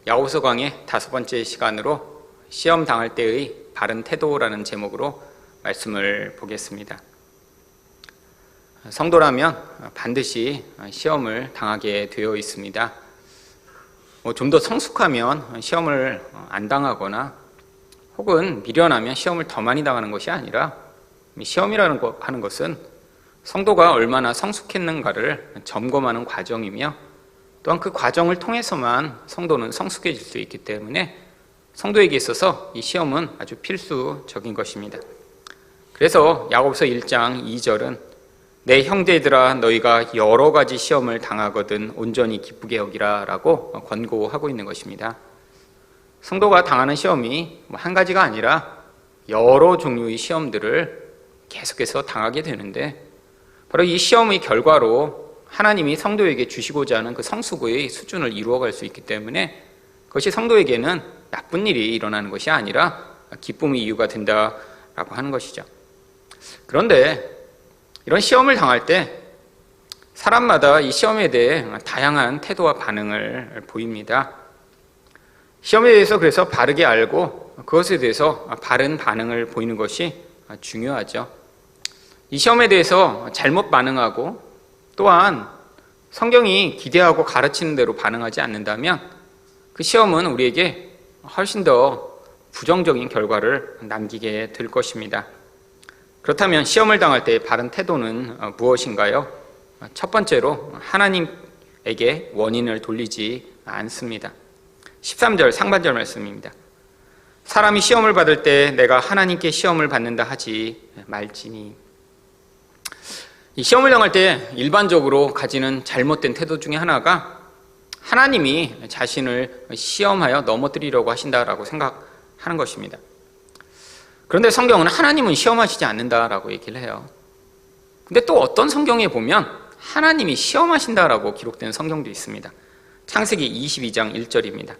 야고보서 강의 5번째 시간으로 시험 당할 때의 바른 태도라는 제목으로 말씀을 보겠습니다. 성도라면 반드시 시험을 당하게 되어 있습니다. 좀 더 성숙하면 시험을 안 당하거나 혹은 미련하면 시험을 더 많이 당하는 것이 아니라 시험이라는 하는 것은 성도가 얼마나 성숙했는가를 점검하는 과정이며 또한 그 과정을 통해서만 성도는 성숙해질 수 있기 때문에 성도에게 있어서 이 시험은 아주 필수적인 것입니다. 그래서 야고보서 1장 2절은 내 형제들아 너희가 여러 가지 시험을 당하거든 온전히 기쁘게 여기라 라고 권고하고 있는 것입니다. 성도가 당하는 시험이 한 가지가 아니라 여러 종류의 시험들을 계속해서 당하게 되는데 바로 이 시험의 결과로 하나님이 성도에게 주시고자 하는 그 성숙의 수준을 이루어갈 수 있기 때문에 그것이 성도에게는 나쁜 일이 일어나는 것이 아니라 기쁨의 이유가 된다라고 하는 것이죠. 그런데 이런 시험을 당할 때 사람마다 이 시험에 대해 다양한 태도와 반응을 보입니다. 시험에 대해서 그래서 바르게 알고 그것에 대해서 바른 반응을 보이는 것이 중요하죠. 이 시험에 대해서 잘못 반응하고 또한 성경이 기대하고 가르치는 대로 반응하지 않는다면 그 시험은 우리에게 훨씬 더 부정적인 결과를 남기게 될 것입니다. 그렇다면 시험을 당할 때의 바른 태도는 무엇인가요? 첫 번째로 하나님에게 원인을 돌리지 않습니다. 13절 상반절 말씀입니다. 사람이 시험을 받을 때 내가 하나님께 시험을 받는다 하지 말지니. 이 시험을 당할 때 일반적으로 가지는 잘못된 태도 중에 하나가 하나님이 자신을 시험하여 넘어뜨리려고 하신다라고 생각하는 것입니다. 그런데 성경은 하나님은 시험하시지 않는다라고 얘기를 해요. 근데 또 어떤 성경에 보면 하나님이 시험하신다라고 기록된 성경도 있습니다. 창세기 22장 1절입니다.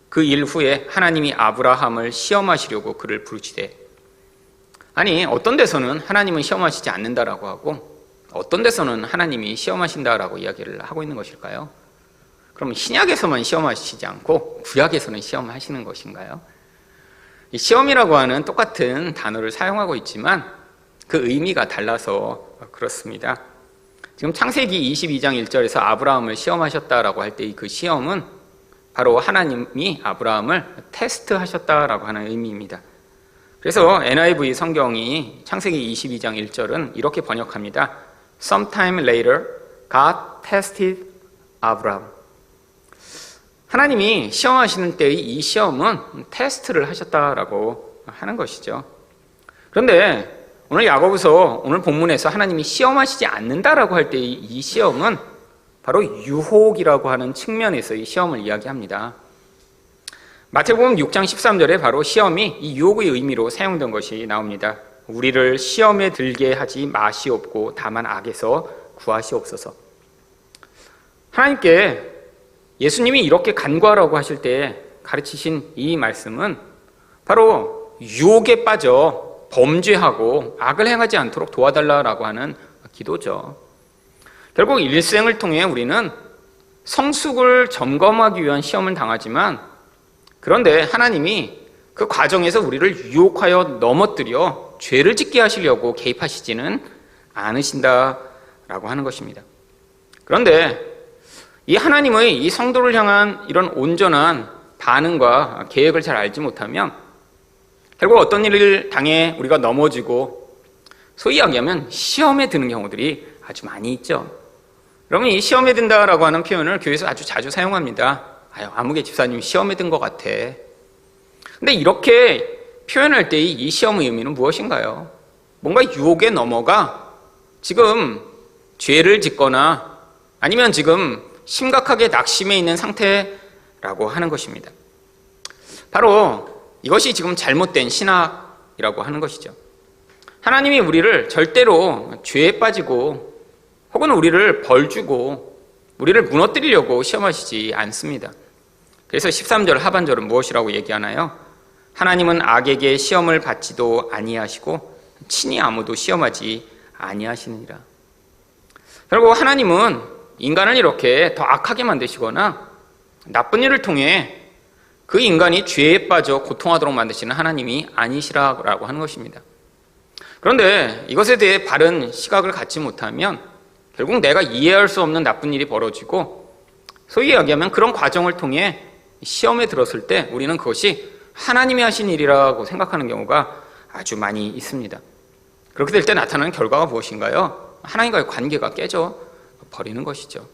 그 일 후에 하나님이 아브라함을 시험하시려고 그를 부르시되. 아니, 어떤 데서는 하나님은 시험하시지 않는다라고 하고 어떤 데서는 하나님이 시험하신다라고 이야기를 하고 있는 것일까요? 그럼 신약에서만 시험하시지 않고 구약에서는 시험하시는 것인가요? 이 시험이라고 하는 똑같은 단어를 사용하고 있지만 그 의미가 달라서 그렇습니다. 지금 창세기 22장 1절에서 아브라함을 시험하셨다라고 할 때 그 시험은 바로 하나님이 아브라함을 테스트하셨다라고 하는 의미입니다. 그래서 NIV 성경이 창세기 22장 1절은 이렇게 번역합니다. Sometime later, God tested Abraham. 하나님이 시험하시는 때의 이 시험은 테스트를 하셨다라고 하는 것이죠. 그런데 오늘 야고보서 오늘 본문에서 하나님이 시험하시지 않는다라고 할 때의 이 시험은 바로 유혹이라고 하는 측면에서의 시험을 이야기합니다. 마태복음 6장 13절에 바로 시험이 이 유혹의 의미로 사용된 것이 나옵니다. 우리를 시험에 들게 하지 마시옵고 다만 악에서 구하시옵소서. 하나님께 예수님이 이렇게 간구하라고 하실 때 가르치신 이 말씀은 바로 유혹에 빠져 범죄하고 악을 행하지 않도록 도와달라고 하는 기도죠. 결국 일생을 통해 우리는 성숙을 점검하기 위한 시험을 당하지만 그런데 하나님이 그 과정에서 우리를 유혹하여 넘어뜨려 죄를 짓게 하시려고 개입하시지는 않으신다라고 하는 것입니다. 그런데 이 하나님의 이 성도를 향한 이런 온전한 반응과 계획을 잘 알지 못하면 결국 어떤 일을 당해 우리가 넘어지고 소위 이야기하면 시험에 드는 경우들이 아주 많이 있죠. 여러분, 이 시험에 든다라고 하는 표현을 교회에서 아주 자주 사용합니다. 아무개 집사님이 시험에 든 것 같아. 근데 이렇게 표현할 때 이 시험의 의미는 무엇인가요? 뭔가 유혹에 넘어가 지금 죄를 짓거나 아니면 지금 심각하게 낙심해 있는 상태라고 하는 것입니다. 바로 이것이 지금 잘못된 신학이라고 하는 것이죠. 하나님이 우리를 절대로 죄에 빠지고 혹은 우리를 벌주고 우리를 무너뜨리려고 시험하시지 않습니다. 그래서 13절 하반절은 무엇이라고 얘기하나요? 하나님은 악에게 시험을 받지도 아니하시고 친히 아무도 시험하지 아니하시느니라. 결국 하나님은 인간을 이렇게 더 악하게 만드시거나 나쁜 일을 통해 그 인간이 죄에 빠져 고통하도록 만드시는 하나님이 아니시라고 하는 것입니다. 그런데 이것에 대해 바른 시각을 갖지 못하면 결국 내가 이해할 수 없는 나쁜 일이 벌어지고, 소위 이야기하면 그런 과정을 통해 시험에 들었을 때 우리는 그것이 하나님이 하신 일이라고 생각하는 경우가 아주 많이 있습니다. 그렇게 될 때 나타나는 결과가 무엇인가요? 하나님과의 관계가 깨져 버리는 것이죠.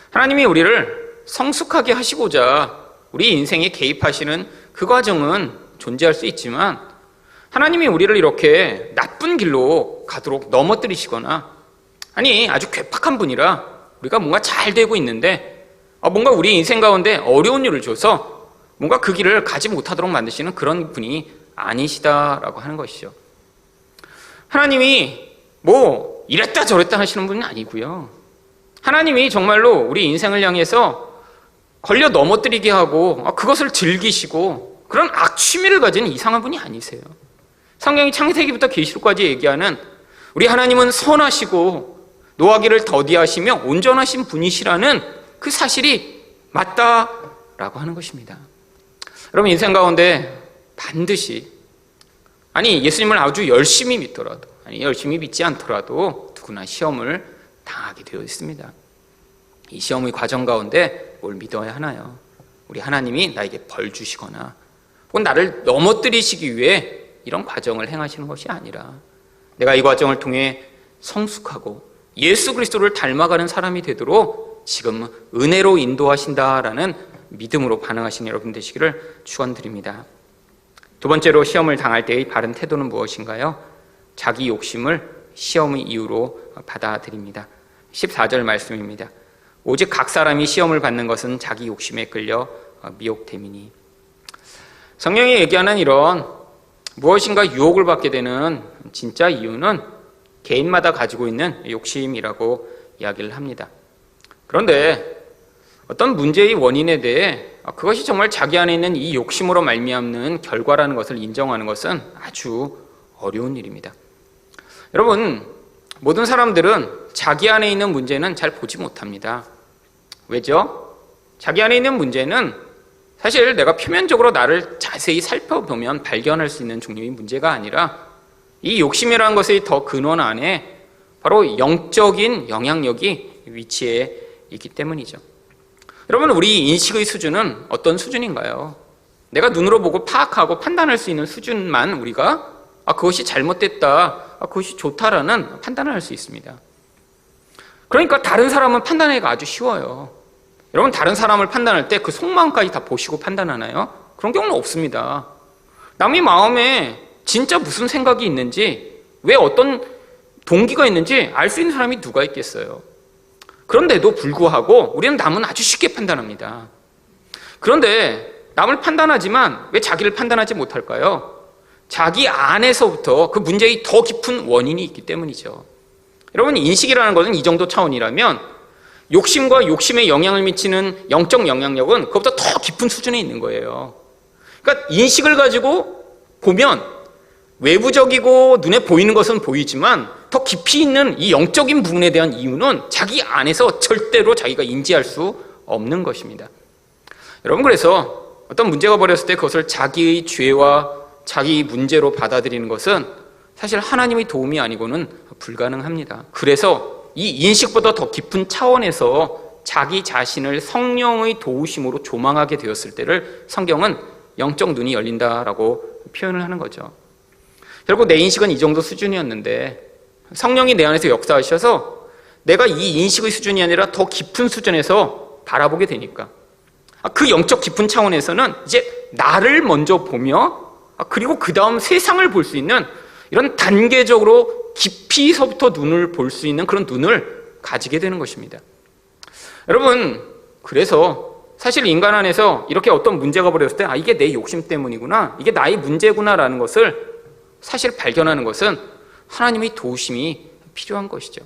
하나님이 우리를 성숙하게 하시고자 우리 인생에 개입하시는 그 과정은 존재할 수 있지만, 하나님이 우리를 이렇게 나쁜 길로 가도록 넘어뜨리시거나, 아니 아주 괴팍한 분이라 우리가 뭔가 잘 되고 있는데 뭔가 우리 인생 가운데 어려운 일을 줘서 뭔가 그 길을 가지 못하도록 만드시는 그런 분이 아니시다라고 하는 것이죠. 하나님이 뭐 이랬다 저랬다 하시는 분은 아니고요. 하나님이 정말로 우리 인생을 향해서 걸려 넘어뜨리게 하고 그것을 즐기시고 그런 악취미를 가진 이상한 분이 아니세요. 성경이 창세기부터 계시록까지 얘기하는 우리 하나님은 선하시고 노하기를 더디하시며 온전하신 분이시라는 그 사실이 맞다라고 하는 것입니다. 여러분, 인생 가운데 반드시, 아니 예수님을 아주 열심히 믿더라도, 아니 열심히 믿지 않더라도 누구나 시험을 당하게 되어 있습니다. 이 시험의 과정 가운데 뭘 믿어야 하나요? 우리 하나님이 나에게 벌 주시거나 혹은 나를 넘어뜨리시기 위해 이런 과정을 행하시는 것이 아니라, 내가 이 과정을 통해 성숙하고 예수 그리스도를 닮아가는 사람이 되도록 지금 은혜로 인도하신다라는 믿음으로 반응하신 여러분 되시기를 축원드립니다. 두 번째로, 시험을 당할 때의 바른 태도는 무엇인가요? 자기 욕심을 시험의 이유로 받아들입니다. 14절 말씀입니다. 오직 각 사람이 시험을 받는 것은 자기 욕심에 끌려 미혹됨이니. 성경이 얘기하는 이런 무엇인가 유혹을 받게 되는 진짜 이유는 개인마다 가지고 있는 욕심이라고 이야기를 합니다. 그런데 어떤 문제의 원인에 대해 그것이 정말 자기 안에 있는 이 욕심으로 말미암는 결과라는 것을 인정하는 것은 아주 어려운 일입니다. 여러분, 모든 사람들은 자기 안에 있는 문제는 잘 보지 못합니다. 왜죠? 자기 안에 있는 문제는 사실 내가 표면적으로 나를 자세히 살펴보면 발견할 수 있는 종류의 문제가 아니라, 이 욕심이라는 것의 더 근원 안에 바로 영적인 영향력이 위치해 있기 때문이죠. 여러분, 우리 인식의 수준은 어떤 수준인가요? 내가 눈으로 보고 파악하고 판단할 수 있는 수준만 우리가 그것이 잘못됐다, 그것이 좋다라는 판단을 할 수 있습니다. 그러니까 다른 사람은 판단하기가 아주 쉬워요. 여러분, 다른 사람을 판단할 때 그 속마음까지 다 보시고 판단하나요? 그런 경우는 없습니다. 남의 마음에 진짜 무슨 생각이 있는지, 왜 어떤 동기가 있는지 알 수 있는 사람이 누가 있겠어요? 그런데도 불구하고 우리는 남은 아주 쉽게 판단합니다. 그런데 남을 판단하지만 왜 자기를 판단하지 못할까요? 자기 안에서부터 그 문제의 더 깊은 원인이 있기 때문이죠. 여러분, 인식이라는 것은 이 정도 차원이라면 욕심과 욕심에 영향을 미치는 영적 영향력은 그것보다 더 깊은 수준에 있는 거예요. 그러니까 인식을 가지고 보면 외부적이고 눈에 보이는 것은 보이지만 더 깊이 있는 이 영적인 부분에 대한 이유는 자기 안에서 절대로 자기가 인지할 수 없는 것입니다. 여러분, 그래서 어떤 문제가 벌어졌을 때 그것을 자기의 죄와 자기 문제로 받아들이는 것은 사실 하나님의 도움이 아니고는 불가능합니다. 그래서 이 인식보다 더 깊은 차원에서 자기 자신을 성령의 도우심으로 조망하게 되었을 때를 성경은 영적 눈이 열린다라고 표현을 하는 거죠. 결국 내 인식은 이 정도 수준이었는데 성령이 내 안에서 역사하셔서 내가 이 인식의 수준이 아니라 더 깊은 수준에서 바라보게 되니까, 그 영적 깊은 차원에서는 이제 나를 먼저 보며 그리고 그 다음 세상을 볼 수 있는 이런 단계적으로 깊이서부터 눈을 볼 수 있는 그런 눈을 가지게 되는 것입니다. 여러분, 그래서 사실 인간 안에서 이렇게 어떤 문제가 벌어졌을 때 이게 내 욕심 때문이구나, 이게 나의 문제구나라는 것을 사실 발견하는 것은 하나님의 도우심이 필요한 것이죠.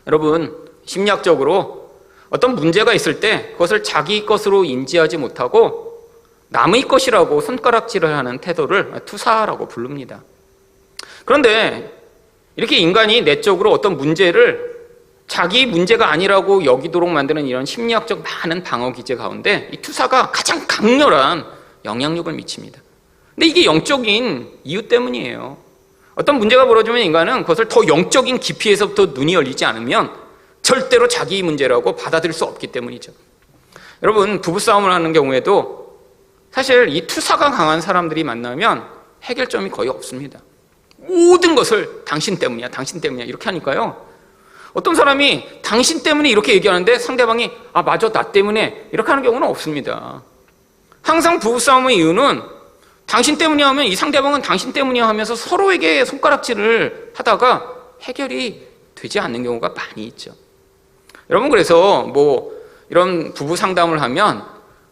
여러분, 심리학적으로 어떤 문제가 있을 때 그것을 자기 것으로 인지하지 못하고 남의 것이라고 손가락질을 하는 태도를 투사라고 부릅니다. 그런데 이렇게 인간이 내적으로 어떤 문제를 자기 문제가 아니라고 여기도록 만드는 이런 심리학적 많은 방어 기제 가운데 이 투사가 가장 강렬한 영향력을 미칩니다. 근데 이게 영적인 이유 때문이에요. 어떤 문제가 벌어지면 인간은 그것을 더 영적인 깊이에서부터 눈이 열리지 않으면 절대로 자기 문제라고 받아들일 수 없기 때문이죠. 여러분, 부부싸움을 하는 경우에도 사실 이 투사가 강한 사람들이 만나면 해결점이 거의 없습니다. 모든 것을 당신 때문이야, 당신 때문이야 이렇게 하니까요. 어떤 사람이 당신 때문에 이렇게 얘기하는데 상대방이 아 맞아 나 때문에 이렇게 하는 경우는 없습니다. 항상 부부싸움의 이유는 당신 때문이야 하면 이 상대방은 당신 때문이야 하면서 서로에게 손가락질을 하다가 해결이 되지 않는 경우가 많이 있죠. 여러분, 그래서 뭐 이런 부부 상담을 하면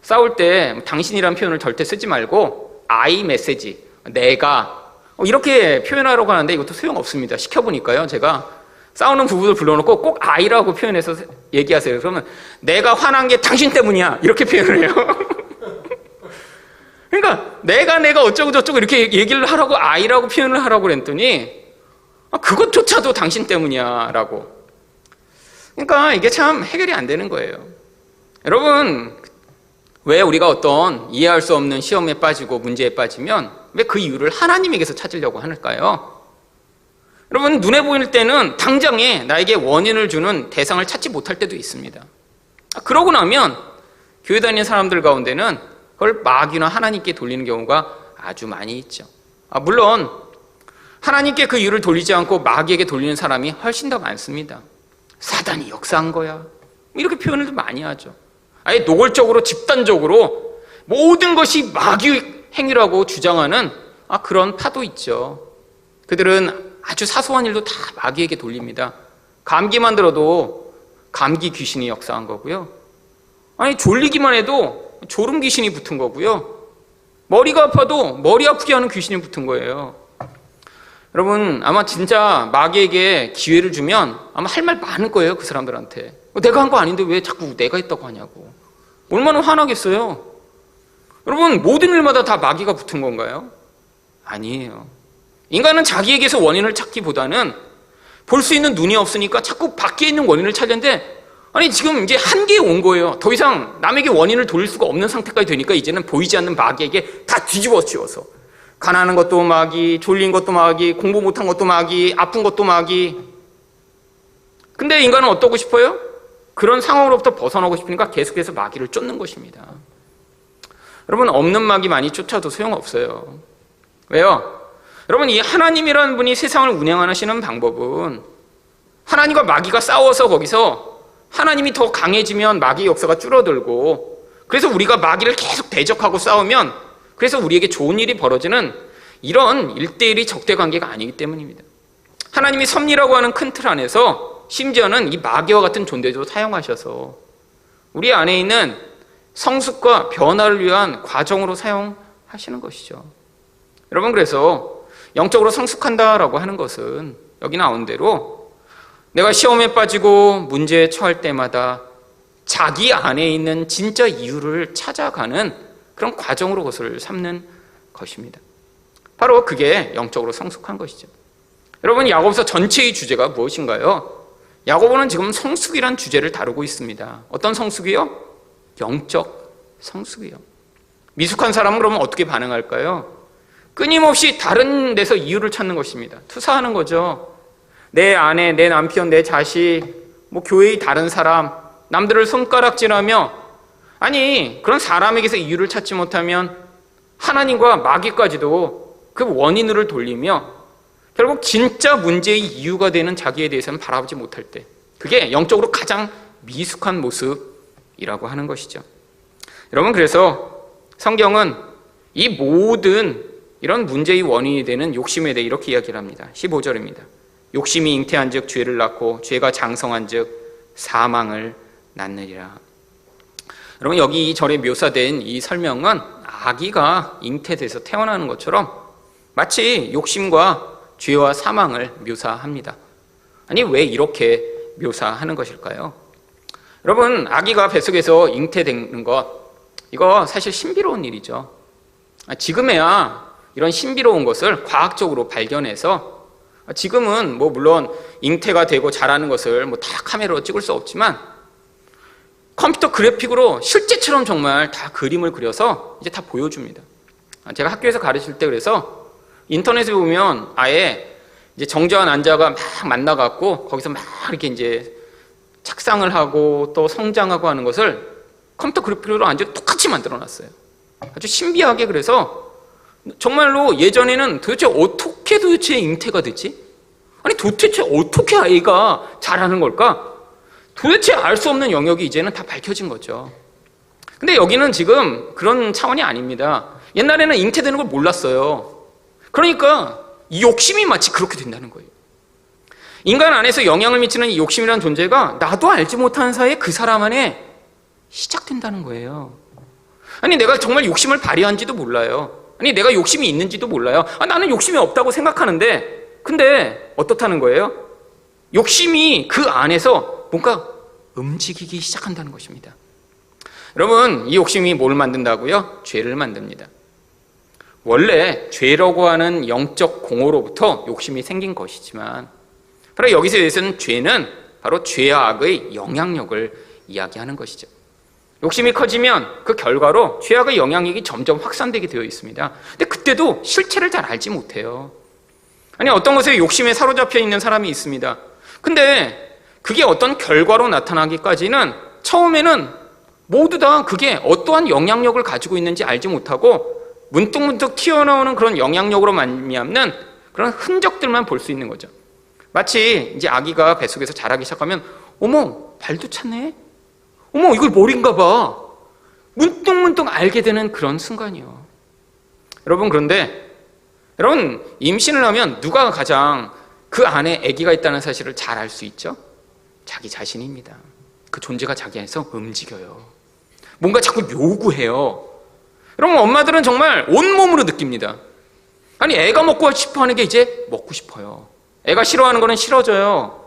싸울 때 당신이라는 표현을 절대 쓰지 말고 I 메시지, 내가 이렇게 표현하려고 하는데 이것도 소용없습니다. 시켜보니까요, 제가 싸우는 부부들 불러놓고 꼭 I라고 표현해서 얘기하세요. 그러면 내가 화난 게 당신 때문이야 이렇게 표현을 해요. 그러니까 내가 어쩌고 저쩌고 이렇게 얘기를 하라고 I라고 표현을 하라고 그랬더니 그것조차도 당신 때문이야 라고. 그러니까 이게 참 해결이 안 되는 거예요. 여러분, 왜 우리가 어떤 이해할 수 없는 시험에 빠지고 문제에 빠지면 왜 그 이유를 하나님에게서 찾으려고 하는가요? 여러분, 눈에 보일 때는 당장에 나에게 원인을 주는 대상을 찾지 못할 때도 있습니다. 그러고 나면 교회 다니는 사람들 가운데는 그걸 마귀나 하나님께 돌리는 경우가 아주 많이 있죠. 물론 하나님께 그 이유를 돌리지 않고 마귀에게 돌리는 사람이 훨씬 더 많습니다. 사단이 역사한 거야 이렇게 표현을 많이 하죠. 아예 노골적으로 집단적으로 모든 것이 마귀 행위라고 주장하는 그런 파도 있죠. 그들은 아주 사소한 일도 다 마귀에게 돌립니다. 감기만 들어도 감기 귀신이 역사한 거고요. 아니 졸리기만 해도 졸음 귀신이 붙은 거고요. 머리가 아파도 머리 아프게 하는 귀신이 붙은 거예요. 여러분, 아마 진짜 마귀에게 기회를 주면 아마 할 말 많을 거예요, 그 사람들한테. 내가 한 거 아닌데 왜 자꾸 내가 했다고 하냐고. 얼마나 화나겠어요. 여러분, 모든 일마다 다 마귀가 붙은 건가요? 아니에요. 인간은 자기에게서 원인을 찾기보다는 볼 수 있는 눈이 없으니까 자꾸 밖에 있는 원인을 찾는데, 아니 지금 이제 한계에 온 거예요. 더 이상 남에게 원인을 돌릴 수가 없는 상태까지 되니까 이제는 보이지 않는 마귀에게 다 뒤집어 씌워서 가난한 것도 마귀, 졸린 것도 마귀, 공부 못한 것도 마귀, 아픈 것도 마귀. 근데 인간은 어떠고 싶어요? 그런 상황으로부터 벗어나고 싶으니까 계속해서 마귀를 쫓는 것입니다. 여러분, 없는 마귀 많이 쫓아도 소용없어요. 왜요? 여러분, 이 하나님이라는 분이 세상을 운영하시는 방법은 하나님과 마귀가 싸워서 거기서 하나님이 더 강해지면 마귀의 역사가 줄어들고, 그래서 우리가 마귀를 계속 대적하고 싸우면 그래서 우리에게 좋은 일이 벌어지는 이런 1대1이 적대 관계가 아니기 때문입니다. 하나님이 섭리라고 하는 큰 틀 안에서 심지어는 이 마귀와 같은 존재도 사용하셔서 우리 안에 있는 성숙과 변화를 위한 과정으로 사용하시는 것이죠. 여러분, 그래서 영적으로 성숙한다라고 하는 것은 여기 나온 대로 내가 시험에 빠지고 문제에 처할 때마다 자기 안에 있는 진짜 이유를 찾아가는 그런 과정으로 그것을 삼는 것입니다. 바로 그게 영적으로 성숙한 것이죠. 여러분, 야고보서 전체의 주제가 무엇인가요? 야고보는 지금 성숙이란 주제를 다루고 있습니다. 어떤 성숙이요? 영적 성숙이요. 미숙한 사람은 그러면 어떻게 반응할까요? 끊임없이 다른 데서 이유를 찾는 것입니다. 투사하는 거죠. 내 아내, 내 남편, 내 자식, 교회의 다른 사람, 남들을 손가락질하며, 아니 그런 사람에게서 이유를 찾지 못하면 하나님과 마귀까지도 그 원인을 돌리며 결국 진짜 문제의 이유가 되는 자기에 대해서는 바라보지 못할 때, 그게 영적으로 가장 미숙한 모습이라고 하는 것이죠. 여러분, 그래서 성경은 이 모든 이런 문제의 원인이 되는 욕심에 대해 이렇게 이야기를 합니다. 15절입니다. 욕심이 잉태한 즉 죄를 낳고 죄가 장성한 즉 사망을 낳느니라. 여러분, 여기 이 절에 묘사된 이 설명은 아기가 잉태돼서 태어나는 것처럼 마치 욕심과 죄와 사망을 묘사합니다. 아니, 왜 이렇게 묘사하는 것일까요? 여러분, 아기가 뱃속에서 잉태되는 것, 이거 사실 신비로운 일이죠. 지금에야 이런 신비로운 것을 과학적으로 발견해서 지금은 뭐 물론 잉태가 되고 자라는 것을 뭐 다 카메라로 찍을 수 없지만 컴퓨터 그래픽으로 실제처럼 정말 다 그림을 그려서 이제 다 보여줍니다. 제가 학교에서 가르칠 때 그래서 인터넷에 보면 아예 이제 정자와 난자가 막 만나갖고 거기서 막 이렇게 이제 착상을 하고 또 성장하고 하는 것을 컴퓨터 그래픽으로 완전 똑같이 만들어 놨어요. 아주 신비하게. 그래서 정말로 예전에는 도대체 잉태가 되지? 아니 도대체 어떻게 아이가 자라는 걸까? 도대체 알 수 없는 영역이 이제는 다 밝혀진 거죠. 근데 여기는 지금 그런 차원이 아닙니다. 옛날에는 잉태되는 걸 몰랐어요. 그러니까 이 욕심이 마치 그렇게 된다는 거예요. 인간 안에서 영향을 미치는 이 욕심이라는 존재가 나도 알지 못하는 사이에 그 사람 안에 시작된다는 거예요. 아니 내가 정말 욕심을 발휘한지도 몰라요. 아니 내가 욕심이 있는지도 몰라요. 나는 욕심이 없다고 생각하는데 근데 어떻다는 거예요? 욕심이 그 안에서 뭔가 움직이기 시작한다는 것입니다. 여러분, 이 욕심이 뭘 만든다고요? 죄를 만듭니다. 원래 죄라고 하는 영적 공허로부터 욕심이 생긴 것이지만 바로 여기서 얘기하는 죄는 바로 죄와 악의 영향력을 이야기하는 것이죠. 욕심이 커지면 그 결과로 죄악의 영향력이 점점 확산되게 되어 있습니다. 근데 그때도 실체를 잘 알지 못해요. 아니 어떤 것에 욕심에 사로잡혀 있는 사람이 있습니다. 근데 그게 어떤 결과로 나타나기까지는 처음에는 모두 다 그게 어떠한 영향력을 가지고 있는지 알지 못하고 문득문득 튀어나오는 그런 영향력으로 말미암는 그런 흔적들만 볼 수 있는 거죠. 마치 이제 아기가 뱃속에서 자라기 시작하면 어머 발도 찼네? 어머 이거 머리인가 봐. 문득문득 알게 되는 그런 순간이요. 여러분 그런데 여러분 임신을 하면 누가 가장 그 안에 아기가 있다는 사실을 잘 알 수 있죠? 자기 자신입니다. 그 존재가 자기 안에서 움직여요. 뭔가 자꾸 요구해요. 여러분 엄마들은 정말 온몸으로 느낍니다. 아니 애가 먹고 싶어하는 게 이제 먹고 싶어요. 애가 싫어하는 거는 싫어져요.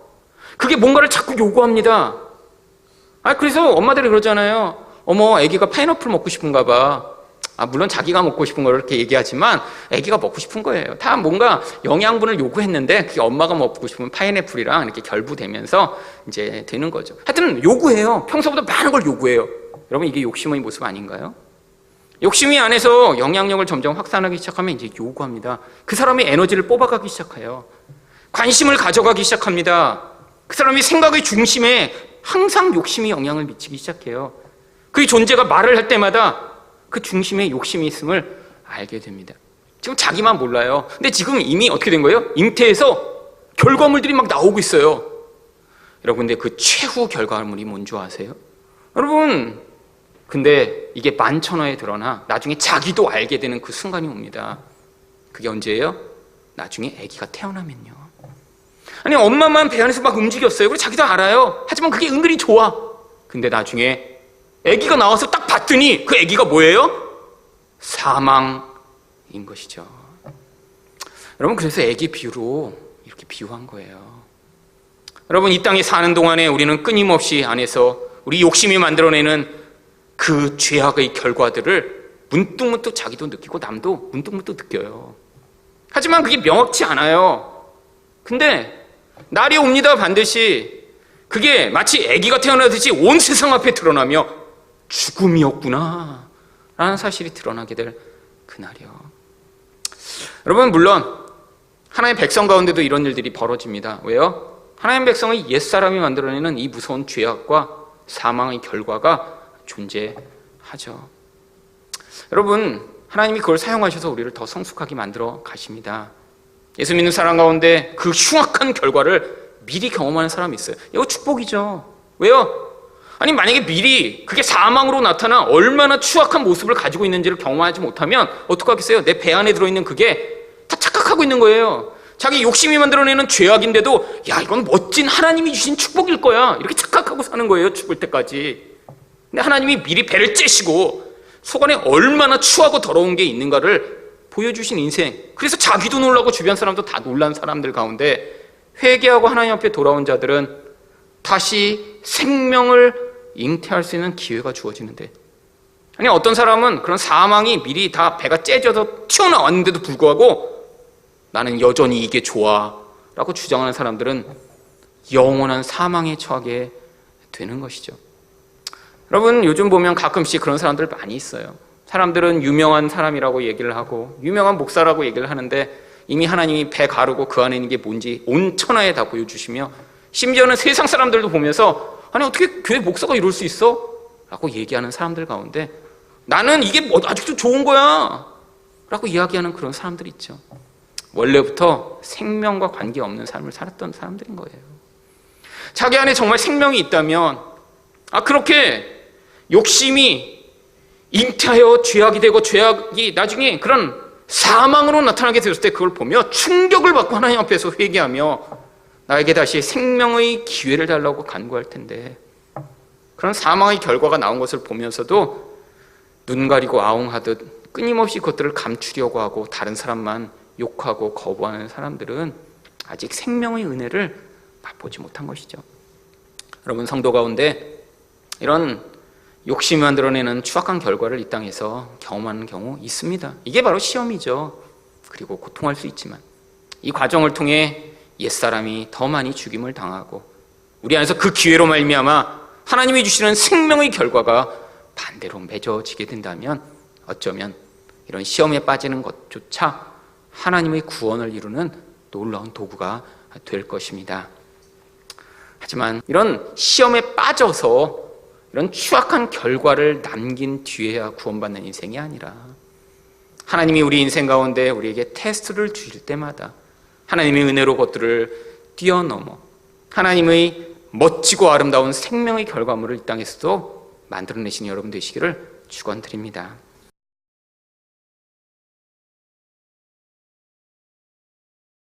그게 뭔가를 자꾸 요구합니다. 그래서 엄마들이 그러잖아요. 어머 애기가 파인애플 먹고 싶은가 봐. 물론 자기가 먹고 싶은 걸 이렇게 얘기하지만 애기가 먹고 싶은 거예요. 다 뭔가 영양분을 요구했는데 그게 엄마가 먹고 싶은 파인애플이랑 이렇게 결부되면서 이제 되는 거죠. 하여튼 요구해요. 평소보다 많은 걸 요구해요. 여러분 이게 욕심의 모습 아닌가요? 욕심이 안에서 영향력을 점점 확산하기 시작하면 이제 요구합니다. 그 사람의 에너지를 뽑아가기 시작해요. 관심을 가져가기 시작합니다. 그 사람의 생각의 중심에 항상 욕심이 영향을 미치기 시작해요. 그 존재가 말을 할 때마다 그 중심에 욕심이 있음을 알게 됩니다. 지금 자기만 몰라요. 근데 지금 이미 어떻게 된 거예요? 잉태에서 결과물들이 막 나오고 있어요. 여러분 근데 그 최후 결과물이 뭔 줄 아세요? 여러분 근데 이게 만천하에 드러나 나중에 자기도 알게 되는 그 순간이 옵니다. 그게 언제예요? 나중에 아기가 태어나면요. 아니 엄마만 배 안에서 막 움직였어요. 그리고 자기도 알아요. 하지만 그게 은근히 좋아. 근데 나중에 아기가 나와서 딱 봤더니 그 아기가 뭐예요? 사망인 것이죠. 여러분 그래서 아기 비유로 이렇게 비유한 거예요. 여러분 이 땅에 사는 동안에 우리는 끊임없이 안에서 우리 욕심이 만들어내는 그 죄악의 결과들을 문득문득 자기도 느끼고 남도 문득문득 느껴요. 하지만 그게 명확치 않아요. 근데 날이 옵니다. 반드시 그게 마치 아기가 태어나듯이 온 세상 앞에 드러나며 죽음이었구나 라는 사실이 드러나게 될 그날이요. 여러분 물론 하나님의 백성 가운데도 이런 일들이 벌어집니다. 왜요? 하나님의 백성의 옛사람이 만들어내는 이 무서운 죄악과 사망의 결과가 존재하죠. 여러분 하나님이 그걸 사용하셔서 우리를 더 성숙하게 만들어 가십니다. 예수 믿는 사람 가운데 그 흉악한 결과를 미리 경험하는 사람이 있어요. 이거 축복이죠. 왜요? 아니 만약에 미리 그게 사망으로 나타나 얼마나 추악한 모습을 가지고 있는지를 경험하지 못하면 어떡하겠어요? 내 배 안에 들어있는 그게 다 착각하고 있는 거예요. 자기 욕심이 만들어내는 죄악인데도 야 이건 멋진 하나님이 주신 축복일 거야 이렇게 착각하고 사는 거예요. 죽을 때까지. 근데 하나님이 미리 배를 째시고 속 안에 얼마나 추하고 더러운 게 있는가를 보여주신 인생. 그래서 자기도 놀라고 주변 사람도 다 놀란 사람들 가운데 회개하고 하나님 앞에 돌아온 자들은 다시 생명을 잉태할 수 있는 기회가 주어지는데, 아니 어떤 사람은 그런 사망이 미리 다 배가 째져서 튀어나왔는데도 불구하고 나는 여전히 이게 좋아 라고 주장하는 사람들은 영원한 사망에 처하게 되는 것이죠. 여러분, 요즘 보면 가끔씩 그런 사람들 많이 있어요. 사람들은 유명한 사람이라고 얘기를 하고 유명한 목사라고 얘기를 하는데 이미 하나님이 배 가르고 그 안에 있는 게 뭔지 온 천하에 다 보여주시며 심지어는 세상 사람들도 보면서 아니 어떻게 교회 목사가 이럴 수 있어? 라고 얘기하는 사람들 가운데 나는 이게 뭐 아직도 좋은 거야 라고 이야기하는 그런 사람들이 있죠. 원래부터 생명과 관계없는 삶을 살았던 사람들인 거예요. 자기 안에 정말 생명이 있다면 그렇게 욕심이 잉태하여 죄악이 되고 죄악이 나중에 그런 사망으로 나타나게 되었을 때 그걸 보며 충격을 받고 하나님 앞에서 회개하며 나에게 다시 생명의 기회를 달라고 간구할 텐데 그런 사망의 결과가 나온 것을 보면서도 눈 가리고 아웅하듯 끊임없이 그것들을 감추려고 하고 다른 사람만 욕하고 거부하는 사람들은 아직 생명의 은혜를 맛보지 못한 것이죠. 여러분, 성도 가운데 이런 욕심이 만들어내는 추악한 결과를 이 땅에서 경험하는 경우 있습니다. 이게 바로 시험이죠. 그리고 고통할 수 있지만 이 과정을 통해 옛사람이 더 많이 죽임을 당하고 우리 안에서 그 기회로 말미암아 하나님이 주시는 생명의 결과가 반대로 맺어지게 된다면 어쩌면 이런 시험에 빠지는 것조차 하나님의 구원을 이루는 놀라운 도구가 될 것입니다. 하지만 이런 시험에 빠져서 이런 추악한 결과를 남긴 뒤에야 구원받는 인생이 아니라 하나님이 우리 인생 가운데 우리에게 테스트를 주실 때마다 하나님의 은혜로 그것들을 뛰어넘어 하나님의 멋지고 아름다운 생명의 결과물을 이 땅에서도 만들어내시는 여러분 되시기를 축원드립니다.